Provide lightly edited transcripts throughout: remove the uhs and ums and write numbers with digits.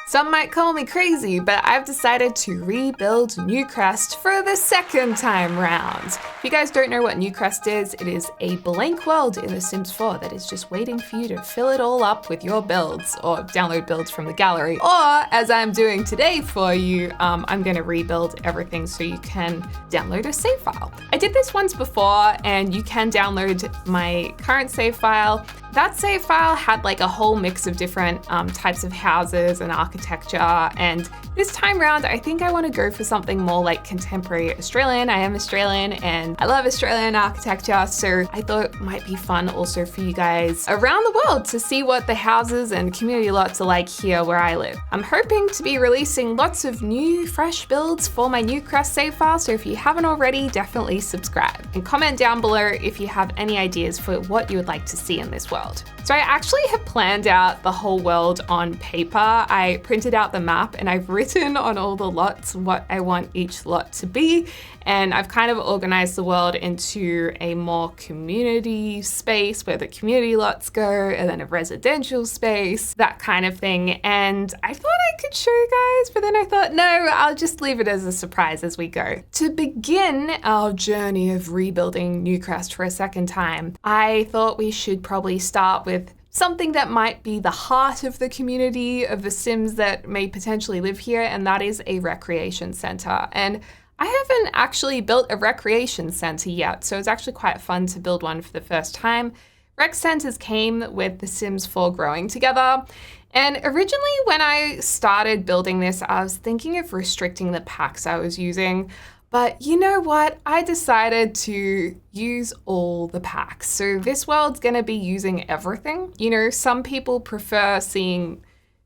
Some might call me crazy, but I've decided to rebuild Newcrest for the second time round. If you guys don't know what Newcrest is, it is a blank world in The Sims 4 that is just waiting for you to fill it all up with your builds, or download builds from the gallery. Or, as I'm doing today for you, I'm gonna rebuild everything so you can download a save file. I did this once before, and you can download my current save file. That save file had like a whole mix of different types of houses and architecture, and this time round I think I want to go for something more like contemporary Australian. I am Australian and I love Australian architecture, so I thought it might be fun also for you guys around the world to see what the houses and community lots are like here where I live. I'm hoping to be releasing lots of new fresh builds for my Newcrest save file, so if you haven't already, definitely subscribe and comment down below if you have any ideas for what you would like to see in this world. So I actually have planned out the whole world on paper. I printed out the map and I've written on all the lots what I want each lot to be. And I've kind of organized the world into a more community space where the community lots go, and then a residential space, that kind of thing. And I thought I could show you guys, but then I thought, no, I'll just leave it as a surprise as we go. To begin our journey of rebuilding Newcrest for a second time, I thought we should probably start with something that might be the heart of the community of the Sims that may potentially live here, and that is a recreation center. And I haven't actually built a recreation center yet, so it's actually quite fun to build one for the first time. Rec centers came with The Sims 4 growing together. And originally when I started building this, I was thinking of restricting the packs I was using. But you know what? I decided to use all the packs. So this world's gonna be using everything. You know, some people prefer seeing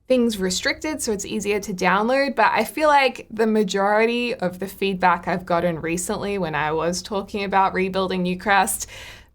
things restricted so it's easier to download, but I feel like the majority of the feedback I've gotten recently when I was talking about rebuilding Newcrest,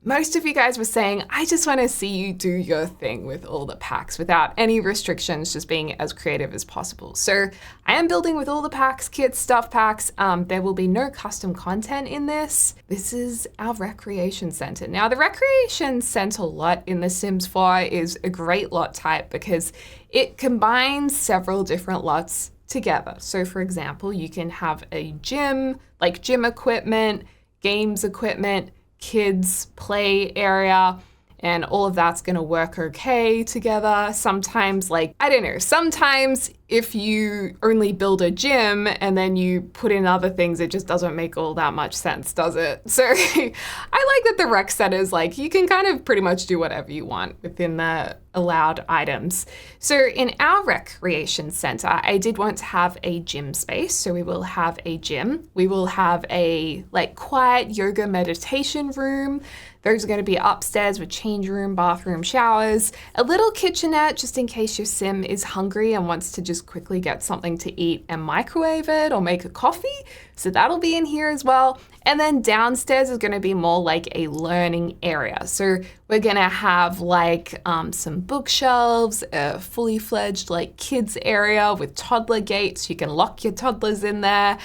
most of you guys were saying, I just want to see you do your thing with all the packs without any restrictions, just being as creative as possible. So I am building with all the packs, kits, stuff packs. There will be no custom content in this. This is our recreation center. Now, the recreation center lot in The Sims 4 is a great lot type because it combines several different lots together. So for example, you can have a gym, like gym equipment, games equipment, kids play area, and all of that's gonna work okay together. Sometimes, like, I don't know, sometimes if you only build a gym and then you put in other things, it just doesn't make all that much sense, does it? So I like that the rec centers, like, you can kind of pretty much do whatever you want within the allowed items. So in our recreation center, I did want to have a gym space. So we will have a gym. We will have a like quiet yoga meditation room. Those are going to be upstairs with change room, bathroom, showers, a little kitchenette just in case your sim is hungry and wants to just quickly get something to eat and microwave it or make a coffee. So that'll be in here as well. And then downstairs is going to be more like a learning area. So we're going to have like some bookshelves, a fully fledged like kids area with toddler gates. You can lock your toddlers in there.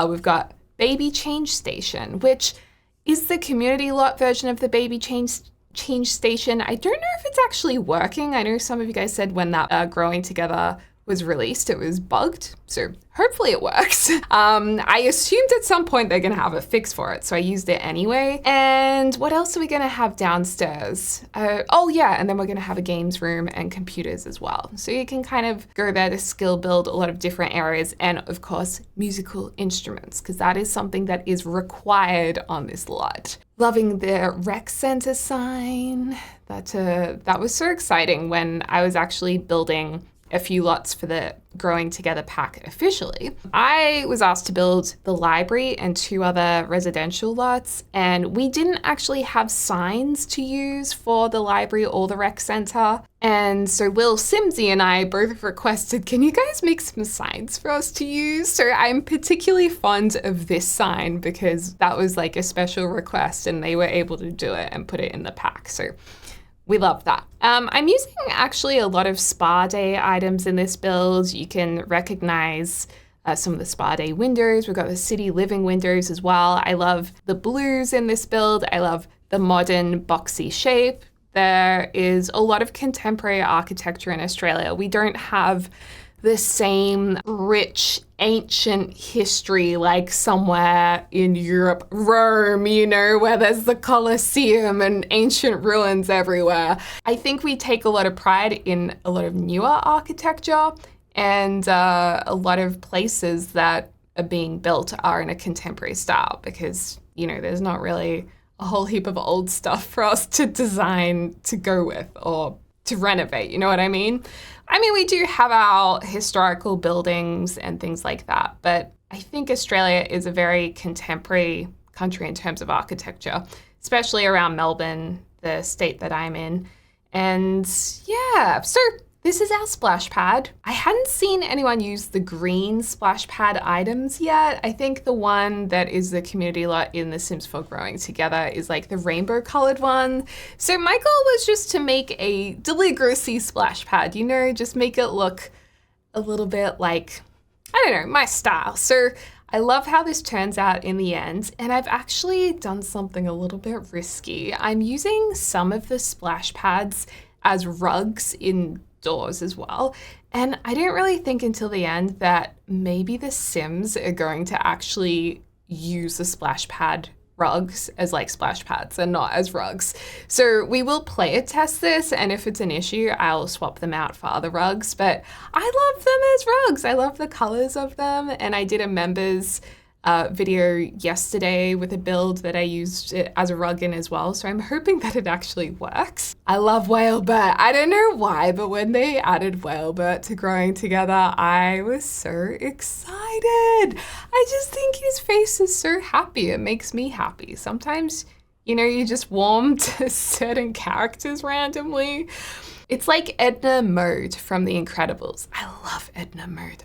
We've got baby change station, which is the community lot version of the baby change station. I don't know if it's actually working. I know some of you guys said when that growing together was released, it was bugged. So hopefully it works. I assumed at some point they're gonna have a fix for it, so I used it anyway. And what else are we gonna have downstairs? Oh yeah, and then we're gonna have a games room and computers as well. So you can kind of go there to skill build a lot of different areas, and of course, musical instruments, because that is something that is required on this lot. Loving the rec center sign. That was so exciting when I was actually building a few lots for the growing together pack officially. I was asked to build the library and 2 other residential lots, and we didn't actually have signs to use for the library or the rec center. And so Will Simsy and I both requested, can you guys make some signs for us to use? So I'm particularly fond of this sign because that was like a special request and they were able to do it and put it in the pack. So we love that. I'm using actually a lot of spa day items in this build. You can recognize some of the spa day windows. We've got the city living windows as well. I love the blues in this build. I love the modern boxy shape. There is a lot of contemporary architecture in Australia. We don't have the same rich ancient history like somewhere in Europe, Rome, you know, where there's the Colosseum and ancient ruins everywhere. I think we take a lot of pride in a lot of newer architecture, and a lot of places that are being built are in a contemporary style because, you know, there's not really a whole heap of old stuff for us to design to go with or to renovate, you know what I mean? I mean, we do have our historical buildings and things like that, but I think Australia is a very contemporary country in terms of architecture, especially around Melbourne, the state that I'm in. And yeah, so this is our splash pad. I hadn't seen anyone use the green splash pad items yet. I think the one that is the community lot in The Sims 4 Growing Together is like the rainbow colored one. So my goal was just to make a Deligracy splash pad, you know, just make it look a little bit like, I don't know, my style. So I love how this turns out in the end, and I've actually done something a little bit risky. I'm using some of the splash pads as rugs indoors as well. And I didn't really think until the end that maybe the Sims are going to actually use the splash pad rugs as like splash pads and not as rugs. So we will player test this, and if it's an issue, I'll swap them out for other rugs. But I love them as rugs. I love the colors of them. And I did a members video yesterday with a build that I used it as a rug in as well. So I'm hoping that it actually works. I love Whalebert. I don't know why, but when they added Whalebert to Growing Together, I was so excited. I just think his face is so happy. It makes me happy. Sometimes, you know, you just warm to certain characters randomly. It's like Edna Mode from The Incredibles. I love Edna Mode.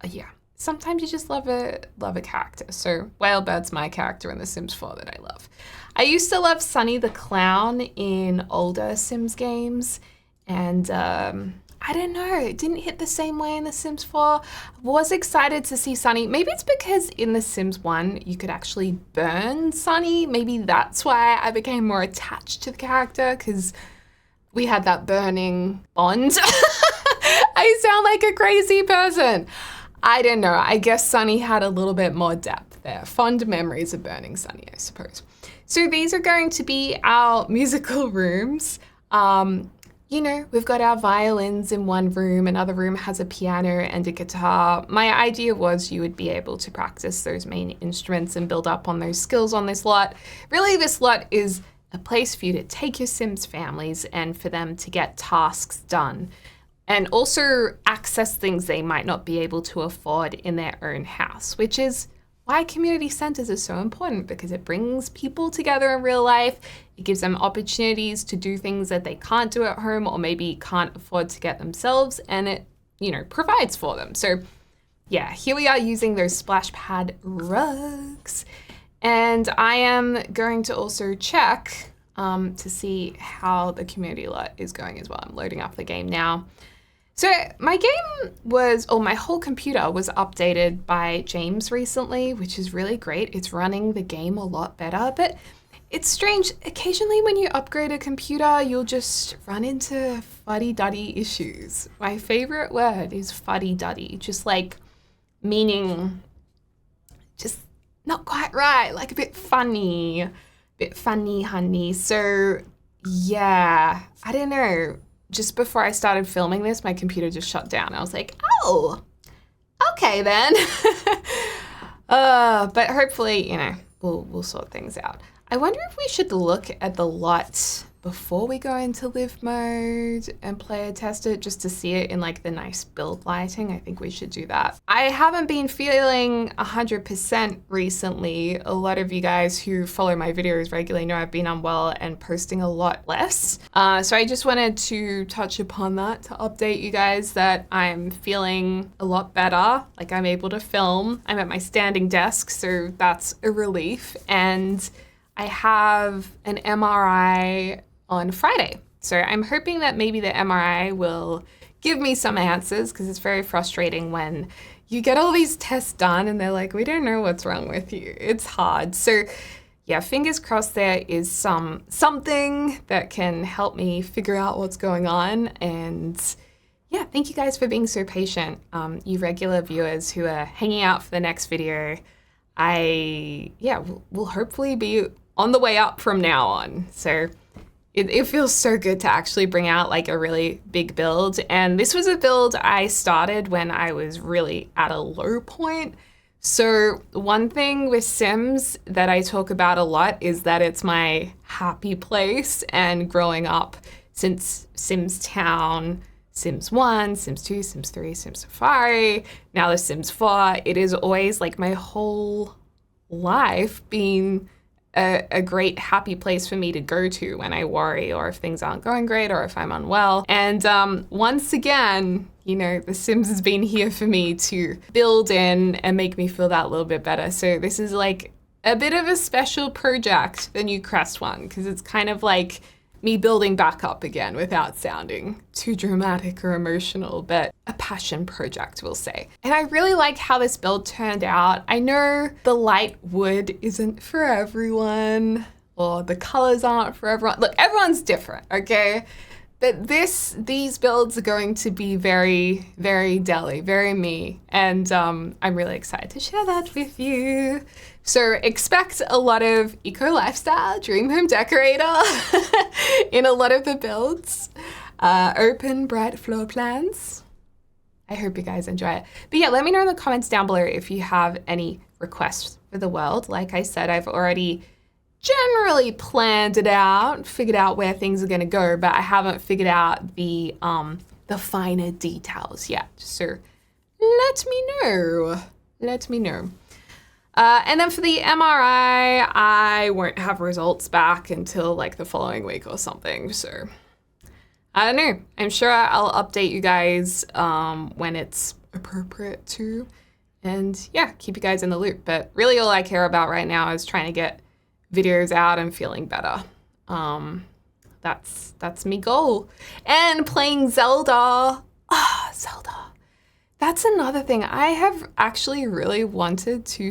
Yeah. Sometimes you just love a character. So Whalebird's my character in The Sims 4 that I love. I used to love Sunny the Clown in older Sims games, and I don't know, it didn't hit the same way in The Sims 4. I was excited to see Sunny. Maybe it's because in The Sims 1 you could actually burn Sunny. Maybe that's why I became more attached to the character, because we had that burning bond. I sound like a crazy person. I don't know. I guess Sunny had a little bit more depth there. Fond memories of burning Sunny, I suppose. So these are going to be our musical rooms. You know, we've got our violins in one room. Another room has a piano and a guitar. My idea was you would be able to practice those main instruments and build up on those skills on this lot. Really, this lot is a place for you to take your Sims families and for them to get tasks done, and also access things they might not be able to afford in their own house, which is why community centers are so important, because it brings people together in real life. It gives them opportunities to do things that they can't do at home or maybe can't afford to get themselves, and it, you know, provides for them. So yeah, here we are using those splash pad rugs. And I am going to also check to see how the community lot is going as well. I'm loading up the game now. So my game was, or my whole computer was updated by James recently, which is really great. It's running the game a lot better, but it's strange. Occasionally when you upgrade a computer, you'll just run into fuddy-duddy issues. My favorite word is fuddy-duddy, just like meaning just not quite right, like a bit funny, honey. So yeah, I don't know. Just before I started filming this, my computer just shut down. I was like, oh, okay then. But hopefully, you know, we'll sort things out. I wonder if we should look at the lot before we go into live mode and player test it, just to see it in like the nice build lighting. I think we should do that. I haven't been feeling 100% recently. A lot of you guys who follow my videos regularly know I've been unwell and posting a lot less. So I just wanted to touch upon that to update you guys that I'm feeling a lot better. Like I'm able to film. I'm at my standing desk, so that's a relief. And I have an MRI on Friday. So I'm hoping that maybe the MRI will give me some answers, because it's very frustrating when you get all these tests done and they're like, we don't know what's wrong with you. It's hard. So yeah, fingers crossed there is something that can help me figure out what's going on. And yeah, thank you guys for being so patient. You regular viewers who are hanging out for the next video. We'll hopefully be on the way up from now on. So it feels so good to actually bring out like a really big build. And this was a build I started when I was really at a low point. So one thing with Sims that I talk about a lot is that it's my happy place, and growing up since Sims Town, Sims 1, Sims 2, Sims 3, Sims Safari, now The Sims 4, it is always like my whole life being a great happy place for me to go to when I worry, or if things aren't going great, or if I'm unwell. And once again, you know, The Sims has been here for me to build in and make me feel that little bit better. So this is like a bit of a special project, the Newcrest one, because it's kind of like me building back up again without sounding too dramatic or emotional, but a passion project, we'll say. And I really like how this build turned out. I know the light wood isn't for everyone, or the colors aren't for everyone. Look, everyone's different, okay? But these builds are going to be very, very deli, very me. And I'm really excited to share that with you. So expect a lot of eco lifestyle, dream home decorator in a lot of the builds. Open, bright floor plans. I hope you guys enjoy it. But yeah, let me know in the comments down below if you have any requests for the world. Like I said, I've already generally planned it out, figured out where things are gonna go, but I haven't figured out the finer details yet. So let me know. Let me know. And then for the MRI, I won't have results back until like the following week or something. So I don't know. I'm sure I'll update you guys when it's appropriate to. And yeah, keep you guys in the loop. But really all I care about right now is trying to get videos out and feeling better. That's me goal. And playing Zelda. Zelda. That's another thing. I have actually really wanted to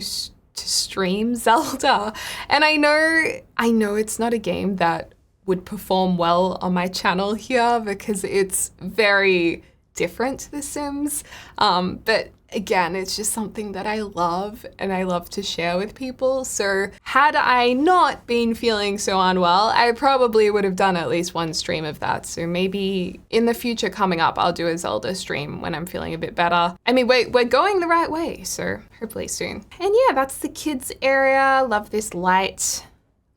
stream Zelda. And I know it's not a game that would perform well on my channel here because it's very different to The Sims. But again, it's just something that I love and I love to share with people. So had I not been feeling so unwell, I probably would have done at least one stream of that. So maybe in the future coming up, I'll do a Zelda stream when I'm feeling a bit better. I mean, we're going the right way, so hopefully soon. And yeah, that's the kids area. Love this light.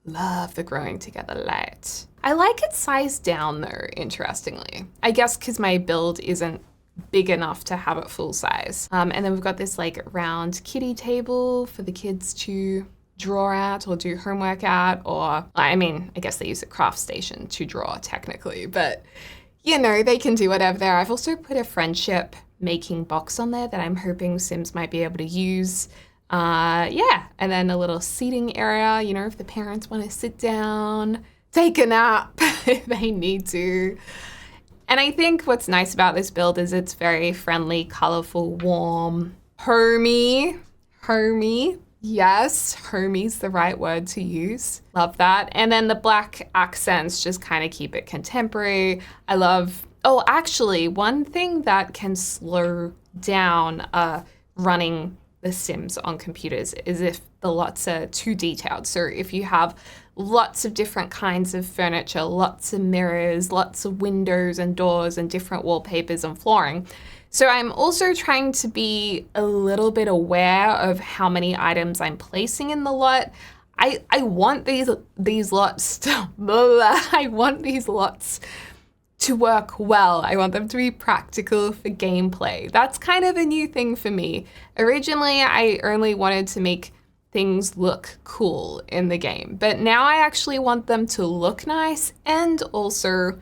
Love the growing together light. I like it sized down though, interestingly. I guess because my build isn't big enough to have it full size. And then we've got this like round kiddie table for the kids to draw at or do homework at, or I mean, I guess they use a craft station to draw technically, but you know, they can do whatever there. I've also put a friendship making box on there that I'm hoping Sims might be able to use. Yeah, and then a little seating area, you know, if the parents want to sit down, take a nap if they need to. And I think what's nice about this build is it's very friendly, colorful, warm, homey. Yes, homey's the right word to use. Love that. And then the black accents just kind of keep it contemporary. I love, oh, actually, one thing that can slow down running The Sims on computers is if the lots are too detailed. So if you have lots of different kinds of furniture, lots of mirrors, lots of windows and doors and different wallpapers and flooring. So I'm also trying to be a little bit aware of how many items I'm placing in the lot. I want these lots to, I want these lots to work well. I want them to be practical for gameplay. That's kind of a new thing for me. Originally, I only wanted to make things look cool in the game, but now I actually want them to look nice and also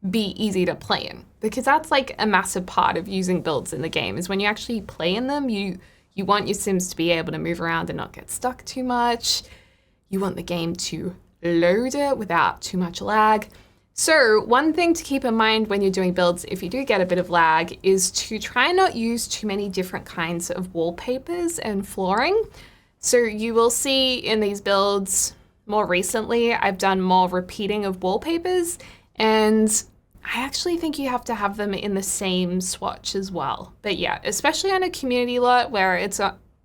be easy to play in, because that's like a massive part of using builds in the game is when you actually play in them, you want your Sims to be able to move around and not get stuck too much. You want the game to load it without too much lag. So one thing to keep in mind when you're doing builds, if you do get a bit of lag, is to try and not use too many different kinds of wallpapers and flooring. So you will see in these builds more recently, I've done more repeating of wallpapers, and I actually think you have to have them in the same swatch as well. But yeah, especially on a community lot where it's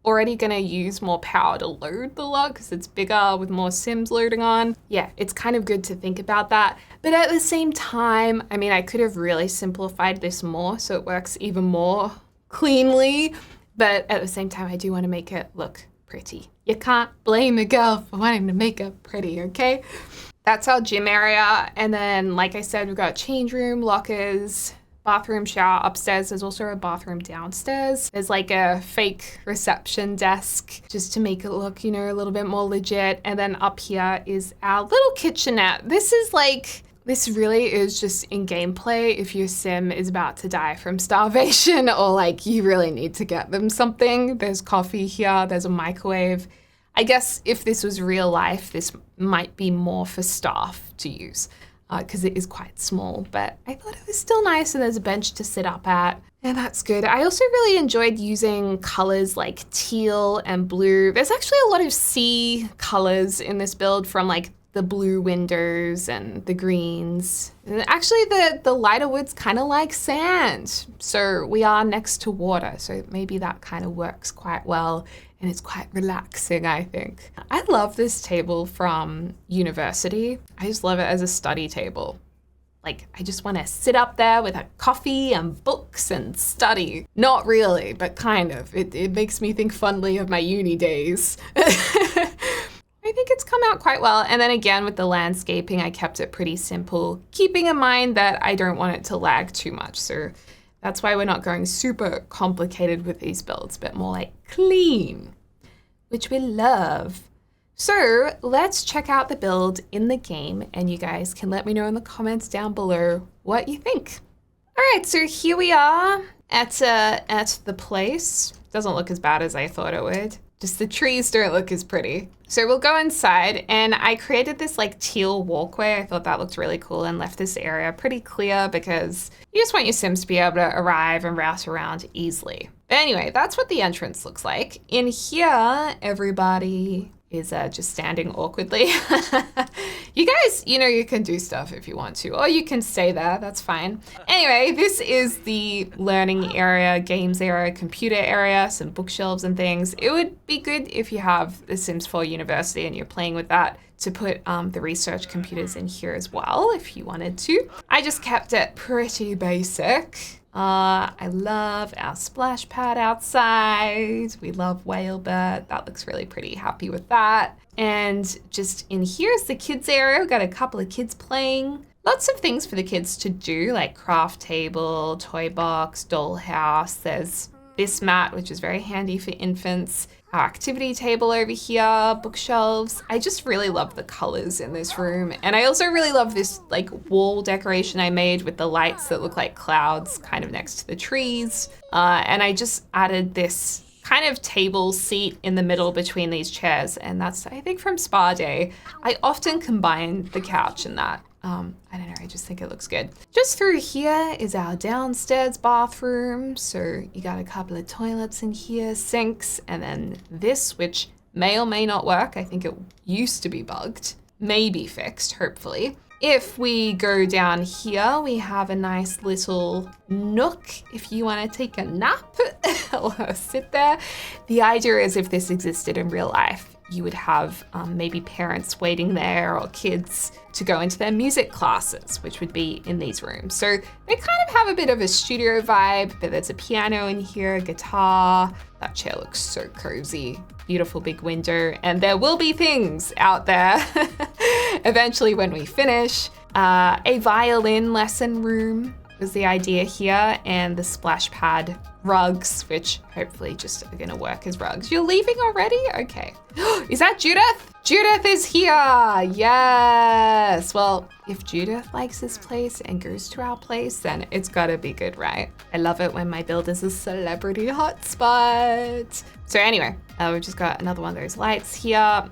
already going to use more power to load the lot because it's bigger with more sims loading on. Yeah, it's kind of good to think about that. But at the same time, I mean, I could have really simplified this more so it works even more cleanly. But at the same time, I do want to make it look pretty. You can't blame a girl for wanting to make it pretty, okay? That's our gym area. And then, like I said, we've got change room, lockers, bathroom, shower upstairs. There's also a bathroom downstairs. There's like a fake reception desk just to make it look, you know, a little bit more legit. And then up here is our little kitchenette. This really is just in gameplay if your sim is about to die from starvation or like you really need to get them something. There's coffee here, there's a microwave. I guess if this was real life, this might be more for staff to use because it is quite small, but I thought it was still nice and there's a bench to sit up at. And that's good. I also really enjoyed using colors like teal and blue. There's actually a lot of sea colors in this build from like the blue windows and the greens. And actually the lighter wood's kind of like sand. So we are next to water. So maybe that kind of works quite well. And it's quite relaxing, I think. I love this table from university. I just love it as a study table. Like, I just want to sit up there with a coffee and books and study. Not really, but kind of. It makes me think fondly of my uni days. I think it's come out quite well. And then again, with the landscaping, I kept it pretty simple, keeping in mind that I don't want it to lag too much. So that's why we're not going super complicated with these builds, but more like clean, which we love. So let's check out the build in the game and you guys can let me know in the comments down below what you think. All right, so here we are at the place. Doesn't look as bad as I thought it would. Just the trees don't look as pretty. So we'll go inside and I created this like teal walkway. I thought that looked really cool and left this area pretty clear because you just want your Sims to be able to arrive and route around easily. But anyway, that's what the entrance looks like. In here, everybody is just standing awkwardly. You guys, you know, you can do stuff if you want to, or you can stay there, that's fine. Anyway, this is the learning area, games area, computer area, some bookshelves and things. It would be good if you have the Sims 4 University and you're playing with that to put the research computers in here as well, if you wanted to. I just kept it pretty basic. I love our splash pad outside. We love Whalebert. That looks really pretty. Happy with that. And just in here is the kids area. We've got a couple of kids playing. Lots of things for the kids to do, like craft table, toy box, dollhouse. There's this mat, which is very handy for infants. Our activity table over here, bookshelves. I just really love the colors in this room. And I also really love this like wall decoration I made with the lights that look like clouds kind of next to the trees. And I just added this kind of table seat in the middle between these chairs. And that's, I think, from Spa Day. I often combine the couch and that. I don't know, I just think it looks good. Just through here is our downstairs bathroom. So you got a couple of toilets in here, sinks, and then this, which may or may not work. I think it used to be bugged, may be fixed, hopefully. If we go down here, we have a nice little nook if you want to take a nap or sit there. The idea is if this existed in real life, you would have maybe parents waiting there or kids to go into their music classes, which would be in these rooms. So they kind of have a bit of a studio vibe, but there's a piano in here, a guitar. That chair looks so cozy. Beautiful big window. And there will be things out there eventually when we finish. A violin lesson room was the idea here, and the splash pad rugs, which hopefully just are gonna work as rugs. You're leaving already? Okay. Is that Judith? Judith is here, yes. Well, if Judith likes this place and goes to our place, then it's gotta be good, right? I love it when my build is a celebrity hotspot. So anyway, we've just got another one of those lights here.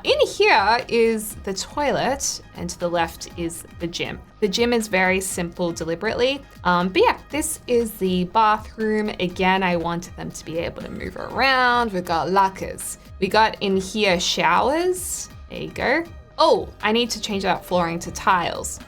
In here is the toilet, and to the left is the gym. The gym is very simple deliberately, but yeah, this is the bathroom. Again, I wanted them to be able to move around. We've got lockers. We got in here showers. There you go. Oh, I need to change that flooring to tiles.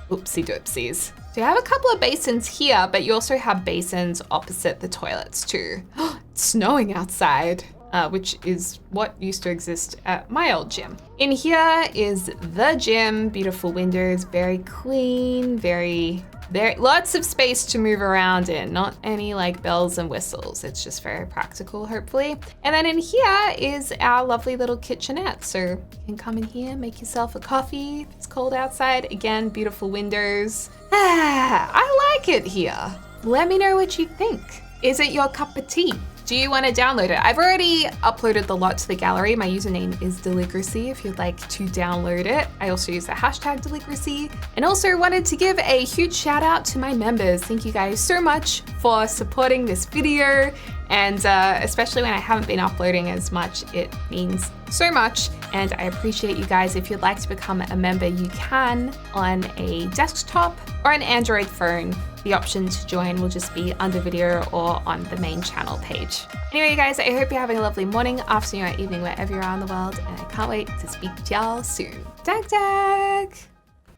Oopsie doopsies. So you have a couple of basins here, but you also have basins opposite the toilets too. It's snowing outside, which is what used to exist at my old gym. In here is the gym, beautiful windows, very clean, very lots of space to move around in, not any like bells and whistles. It's just very practical, hopefully. And then in here is our lovely little kitchenette. So you can come in here, make yourself a coffee. If it's cold outside. Again, beautiful windows. I like it here. Let me know what you think. Is it your cup of tea? Do you want to download it? I've already uploaded the lot to the gallery. My username is Deligracy if you'd like to download it. I also use the hashtag Deligracy, and also wanted to give a huge shout out to my members. Thank you guys so much for supporting this video, and especially when I haven't been uploading as much, it means so much, and I appreciate you guys. If you'd like to become a member, you can on a desktop or an Android phone. The option to join will just be under video or on the main channel page. Anyway, you guys, I hope you're having a lovely morning, afternoon, or evening, wherever you are in the world, and I can't wait to speak to y'all soon. Dag dag!